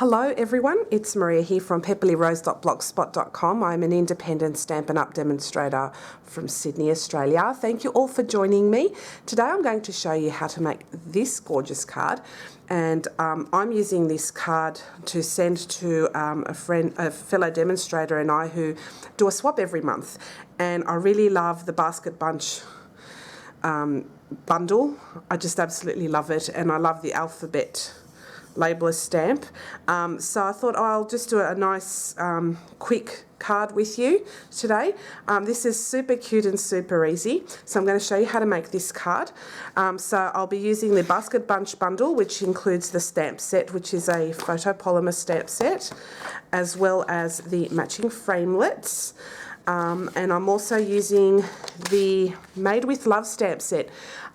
Hello everyone, it's Maria here from pepperlyrose.blogspot.com. I'm an independent Stampin' Up! Demonstrator from Sydney, Australia. Thank you all for joining me. Today I'm going to show you how to make this gorgeous card, and I'm using this card to send to a fellow demonstrator and I who do a swap every month, and I really love the basket bunch bundle. I just absolutely love it, and I love the alphabet labeler stamp. So I thought I'll just do a nice quick card with you today. This is super cute and super easy, so I'm going to show you how to make this card. So I'll be using the basket bunch bundle, which includes the stamp set, which is a photopolymer stamp set, as well as the matching framelets. And I'm also using the Made with Love stamp set,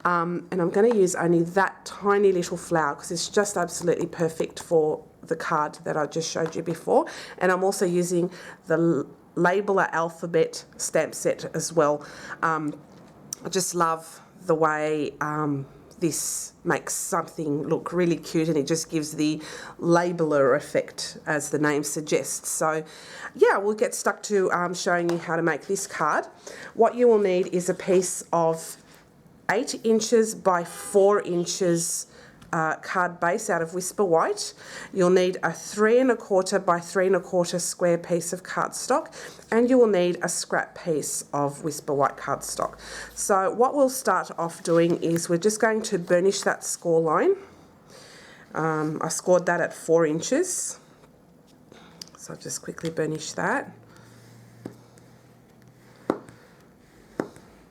and I'm going to use only that tiny little flower because it's just absolutely perfect for the card that I just showed you before. And I'm also using the Labeler alphabet stamp set as well. I just love the way this makes something look really cute, and it just gives the labeler effect, as the name suggests. So yeah, we'll get stuck to showing you how to make this card. What you will need is a piece of 8 inches by 4 inches card base out of Whisper White. You'll need a 3 1/4 by 3 1/4 square piece of cardstock, and you will need a scrap piece of Whisper White cardstock. So what we'll start off doing is we're just going to burnish that score line. I scored that at 4 inches, so I'll just quickly burnish that.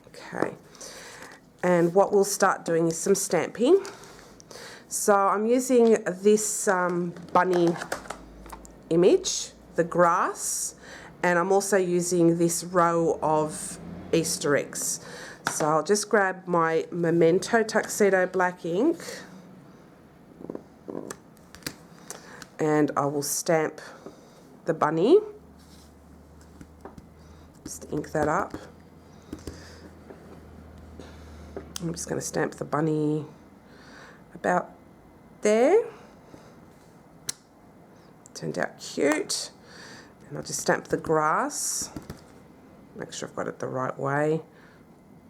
Okay, and what we'll start doing is some stamping. So I'm using this bunny image, the grass, and I'm also using this row of Easter eggs. So I'll just grab my Memento Tuxedo black ink, and I will stamp the bunny. Just ink that up. I'm just going to stamp the bunny about there. Turned out cute. And I'll just stamp the grass. Make sure I've got it the right way.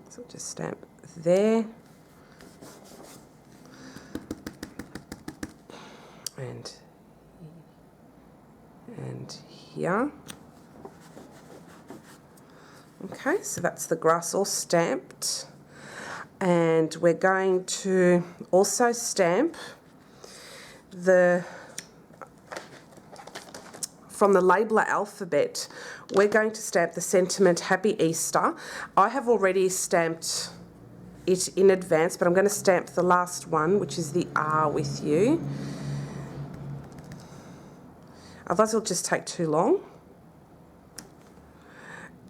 So I'll just stamp there. And here. Okay, so that's the grass all stamped. And we're going to also stamp from the Labeler alphabet, we're going to stamp the sentiment Happy Easter. I have already stamped it in advance, but I'm going to stamp the last one, which is the R, with you. Otherwise it'll just take too long.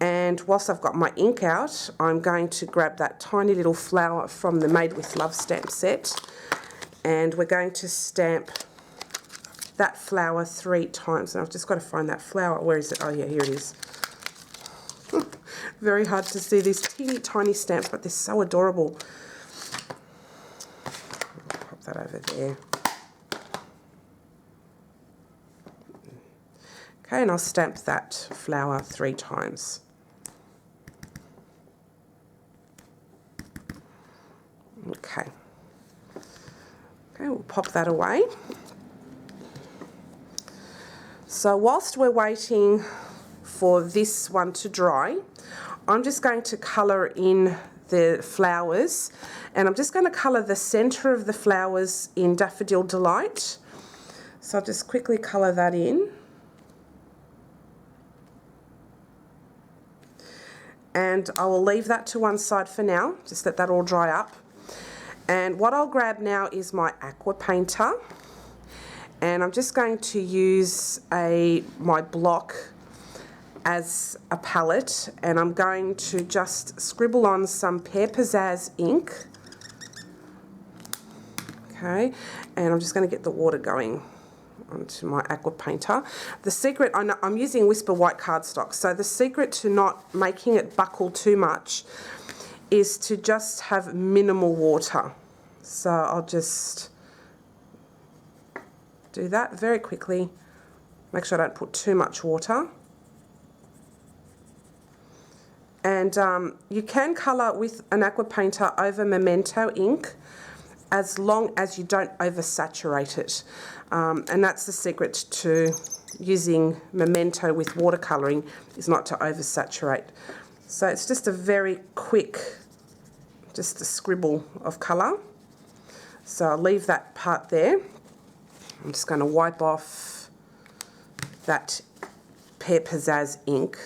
And whilst I've got my ink out, I'm going to grab that tiny little flower from the Made with Love stamp set, and we're going to stamp that flower 3 times. And I've just got to find that flower. Where is it? Oh yeah, here it is. Very hard to see these teeny tiny stamps, but they're so adorable. Pop that over there. Okay, and I'll stamp that flower 3 times. Okay. Okay, we'll pop that away. So whilst we're waiting for this one to dry, I'm just going to colour in the flowers, and I'm just going to colour the centre of the flowers in Daffodil Delight. So I'll just quickly colour that in. And I will leave that to one side for now, just let that all dry up. And what I'll grab now is my aqua painter, and I'm just going to use my block as a palette, and I'm going to just scribble on some Pear Pizzazz ink. Okay, and I'm just going to get the water going onto my aqua painter. The secret, I'm using Whisper White cardstock, so the secret to not making it buckle too much is to just have minimal water. So I'll just do that very quickly. Make sure I don't put too much water. And you can colour with an aqua painter over Memento ink as long as you don't oversaturate it. And that's the secret to using Memento with watercolouring, is not to oversaturate. So it's just a very quick, just a scribble of colour. So I'll leave that part there. I'm just going to wipe off that Pear Pizzazz ink.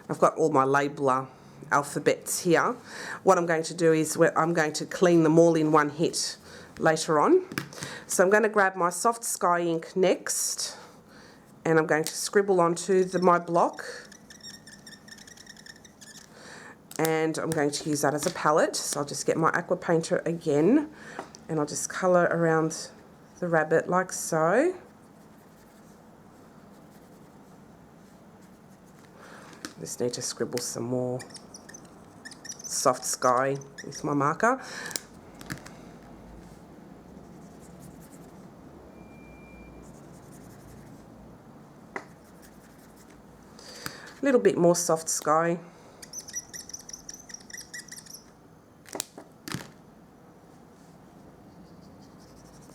I've got all my labeler alphabets here. What I'm going to do is I'm going to clean them all in one hit later on. So I'm going to grab my soft sky ink next, and I'm going to scribble onto my block, and I'm going to use that as a palette. So I'll just get my aqua painter again, and I'll just colour around the rabbit like so. Just need to scribble some more soft sky with my marker. A little bit more soft sky.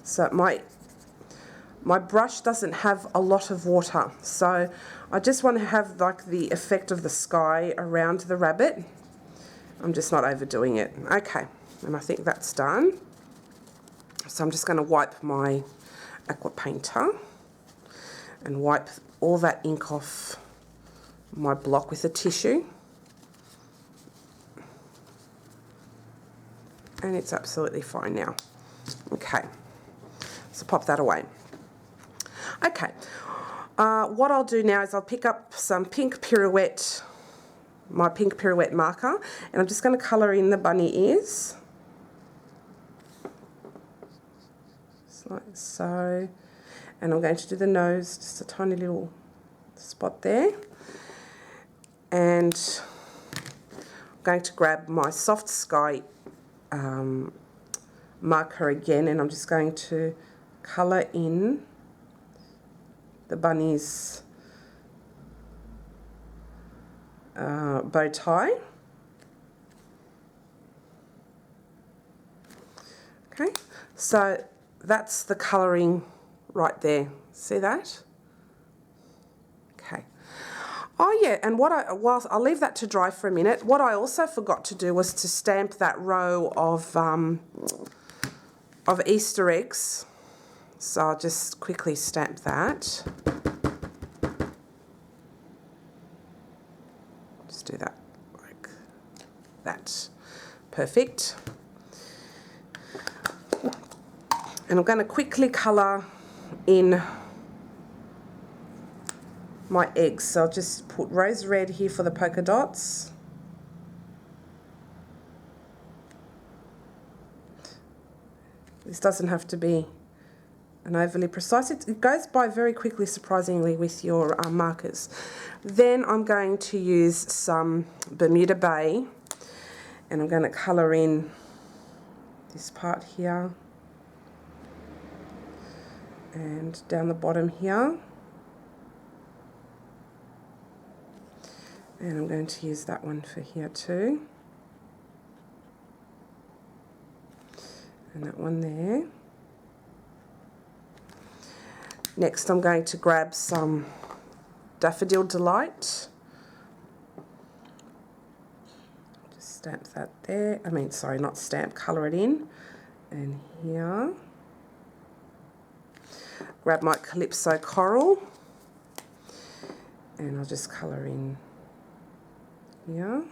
So my brush doesn't have a lot of water, so I just want to have like the effect of the sky around the rabbit. I'm just not overdoing it. Okay, and I think that's done. So I'm just going to wipe my aqua painter and wipe all that ink off my block with a tissue. And it's absolutely fine now. Okay, so pop that away. Okay, what I'll do now is I'll pick up some pink pirouette, my pink pirouette marker, and I'm just going to colour in the bunny ears. Just like so. And I'm going to do the nose, just a tiny little spot there. And I'm going to grab my soft sky marker again, and I'm just going to colour in the bunny's bow tie. Okay, so that's the colouring right there. See that? Okay. Oh yeah, and whilst I'll leave that to dry for a minute. What I also forgot to do was to stamp that row of Easter eggs. So I'll just quickly stamp that. Just do that like that. Perfect. And I'm going to quickly colour in my eggs. So I'll just put rose red here for the polka dots. This doesn't have to be an overly precise. It goes by very quickly, surprisingly, with your markers. Then I'm going to use some Bermuda Bay, and I'm going to colour in this part here and down the bottom here. And I'm going to use that one for here too. And that one there. Next I'm going to grab some Daffodil Delight. Just stamp that there. Sorry, not stamp, colour it in. And here. Grab my Calypso Coral. And I'll just colour in here.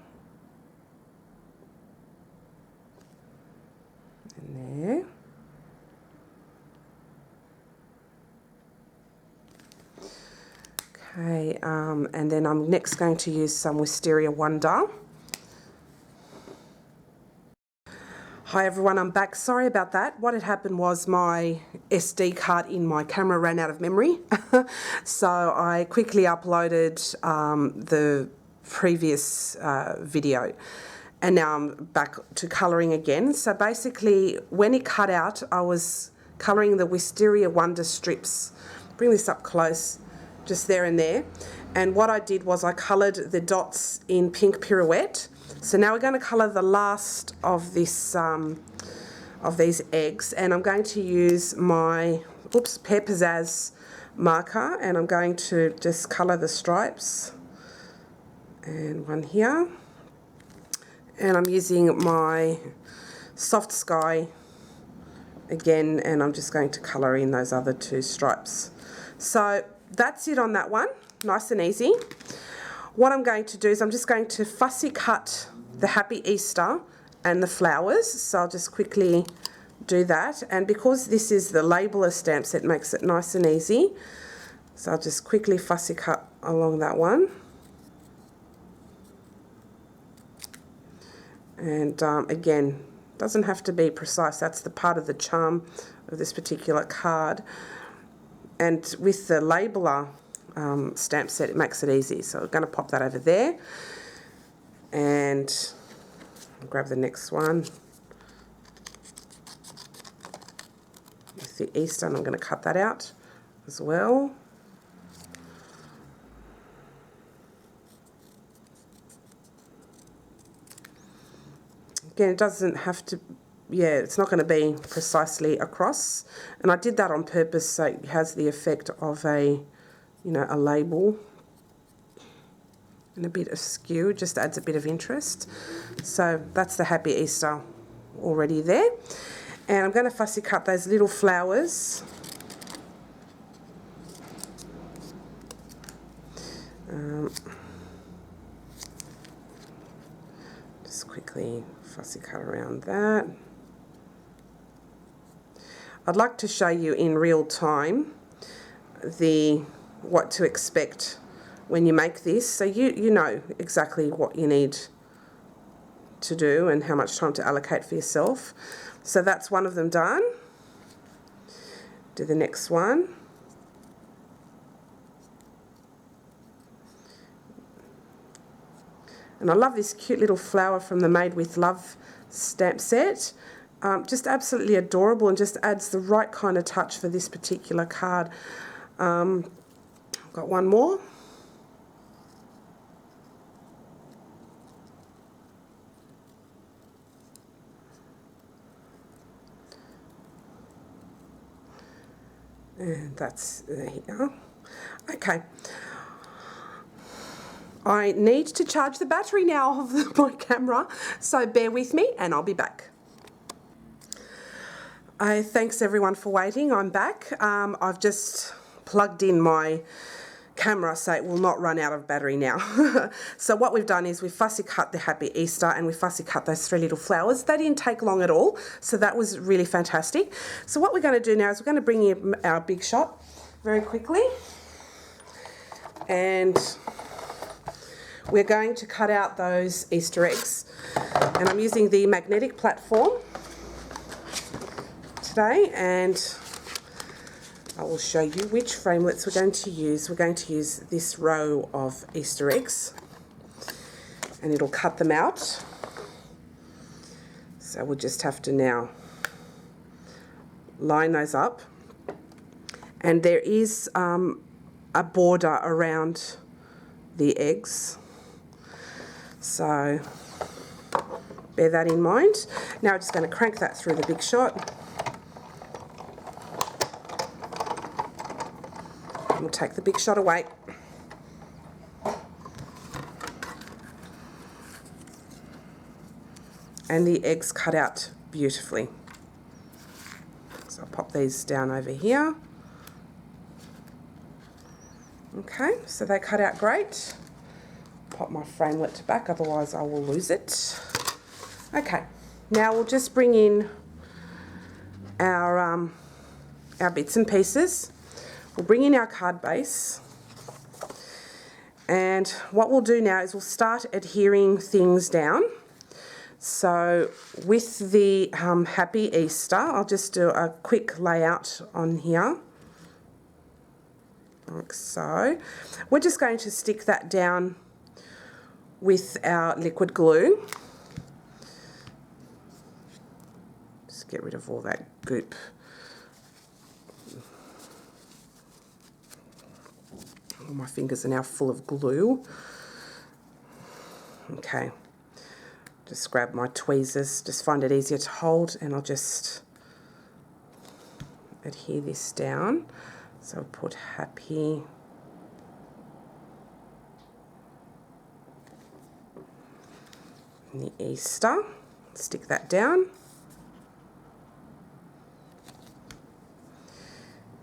And there. Okay, and then I'm next going to use some Wisteria Wonder. Hi everyone, I'm back. Sorry about that. What had happened was my SD card in my camera ran out of memory. So I quickly uploaded the previous video. And now I'm back to colouring again. So basically, when it cut out, I was colouring the Wisteria Wonder strips. Bring this up close, just there and there. And what I did was I coloured the dots in pink pirouette. So now we're going to colour the last of this of these eggs, and I'm going to use my Pear Pizzazz marker, and I'm going to just colour the stripes. And one here. And I'm using my Soft Sky again, and I'm just going to colour in those other two stripes. So that's it on that one, nice and easy. What I'm going to do is I'm just going to fussy cut the Happy Easter and the flowers. So I'll just quickly do that. And because this is the labeler stamp set, makes it nice and easy. So I'll just quickly fussy cut along that one. And again, doesn't have to be precise. That's the part of the charm of this particular card. And with the labeler stamp set, it makes it easy. So we're going to pop that over there. And grab the next one. With the Easter, and I'm going to cut that out as well. Again, it doesn't have to, it's not going to be precisely across. And I did that on purpose so it has the effect of a label. And a bit askew, just adds a bit of interest. So that's the Happy Easter already there. And I'm going to fussy cut those little flowers. Just quickly fussy cut around that. I'd like to show you in real time what to expect when you make this, so you know exactly what you need to do and how much time to allocate for yourself. So that's one of them done. Do the next one. And I love this cute little flower from the Made with Love stamp set. Just absolutely adorable and just adds the right kind of touch for this particular card. I've got one more. And that's there you go. Okay. I need to charge the battery now of my camera, so bear with me and I'll be back. Thanks everyone for waiting. I'm back. I've just plugged in my camera so it will not run out of battery now. So what we've done is we've fussy cut the Happy Easter and we fussy cut those three little flowers. They didn't take long at all, so that was really fantastic. So what we're going to do now is we're going to bring in our big shot very quickly, and we're going to cut out those Easter eggs. And I'm using the magnetic platform today, and I will show you which framelits we're going to use. We're going to use this row of Easter eggs, and it'll cut them out. So we'll just have to now line those up. And there is a border around the eggs, so bear that in mind. Now I'm just going to crank that through the big shot. We'll take the big shot away. And the eggs cut out beautifully. So I'll pop these down over here. Okay, so they cut out great. Pop my framelit back, otherwise I will lose it. Okay, now we'll just bring in our bits and pieces. We'll bring in our card base, and what we'll do now is we'll start adhering things down. So with the Happy Easter, I'll just do a quick layout on here, like so. We're just going to stick that down with our liquid glue. Just get rid of all that goop. All my fingers are now full of glue. Okay, just grab my tweezers, just find it easier to hold, and I'll just adhere this down. So I'll put happy. And the Easter, stick that down.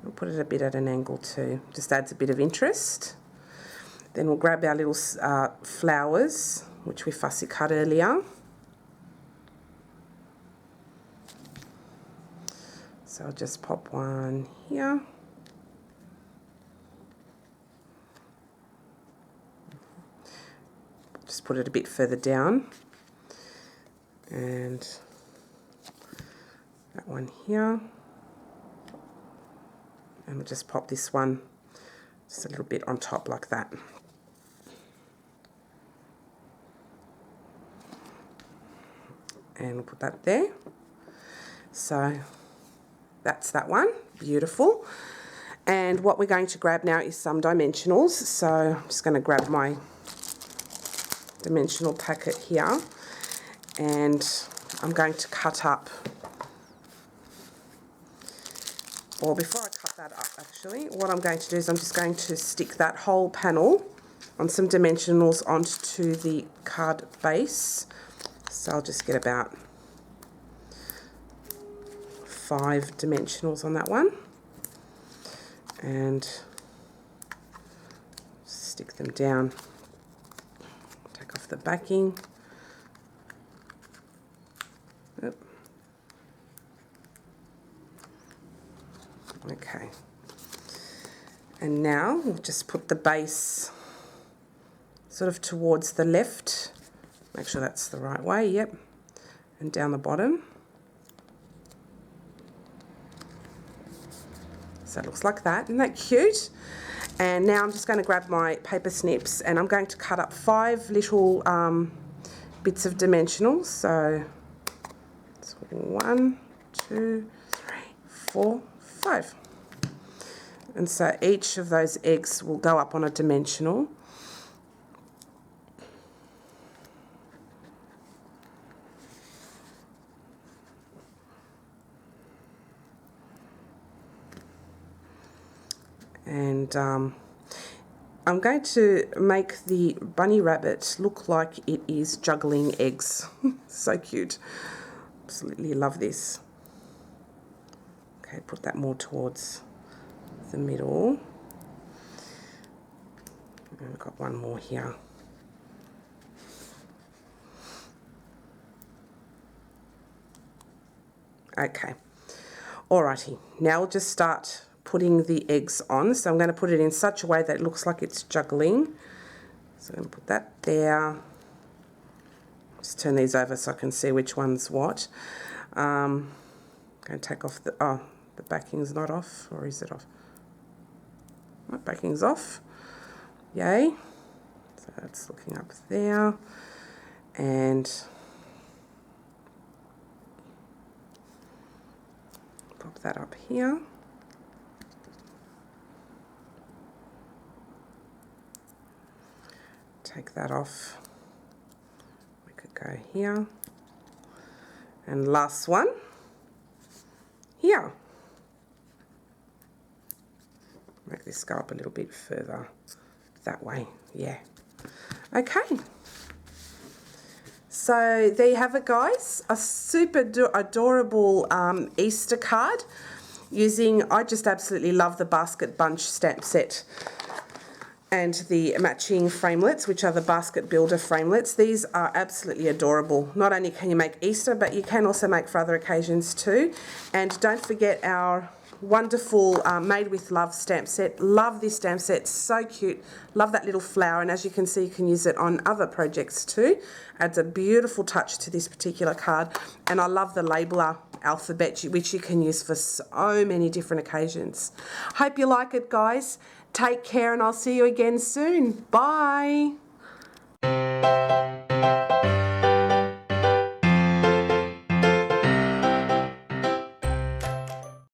We'll put it a bit at an angle too, just adds a bit of interest. Then we'll grab our little flowers, which we fussy cut earlier. So I'll just pop one here. Just put it a bit further down. And that one here. And we'll just pop this one just a little bit on top like that. And we'll put that there. So that's that one, beautiful. And what we're going to grab now is some dimensionals. So I'm just going to grab my dimensional packet here, and I'm going to cut up, or before I cut that up actually, what I'm going to do is I'm just going to stick that whole panel on some dimensionals onto the card base. So I'll just get about 5 dimensionals on that one, and stick them down. Take off the backing. Oop. Okay. And now we'll just put the base sort of towards the left. Make sure that's the right way, yep. And down the bottom. So it looks like that. Isn't that cute? And now I'm just going to grab my paper snips, and I'm going to cut up 5 little bits of dimensionals. So it's 1, 2, 3, 4, 5. And so each of those eggs will go up on a dimensional. And I'm going to make the bunny rabbit look like it is juggling eggs. So cute. Absolutely love this. Okay, put that more towards the middle. And I've got one more here. Okay. Alrighty, now we'll just start putting the eggs on. So I'm going to put it in such a way that it looks like it's juggling. So I'm going to put that there. Just turn these over so I can see which one's what. I'm going to take off the, oh, the backing's not off, or is it off? My backing's off. Yay. So that's looking up there. And pop that up here. Take that off. We could go here. And last one, here. Make this go up a little bit further that way, yeah. Okay. So there you have it, guys. A super adorable Easter card using, I just absolutely love the basket bunch stamp set and the matching framelits, which are the basket builder framelits. These are absolutely adorable. Not only can you make Easter, but you can also make for other occasions too. And don't forget our wonderful Made with Love stamp set. Love this stamp set, so cute. Love that little flower, and as you can see, you can use it on other projects too. Adds a beautiful touch to this particular card. And I love the labeler alphabet, which you can use for so many different occasions. Hope you like it, guys. Take care, and I'll see you again soon. Bye.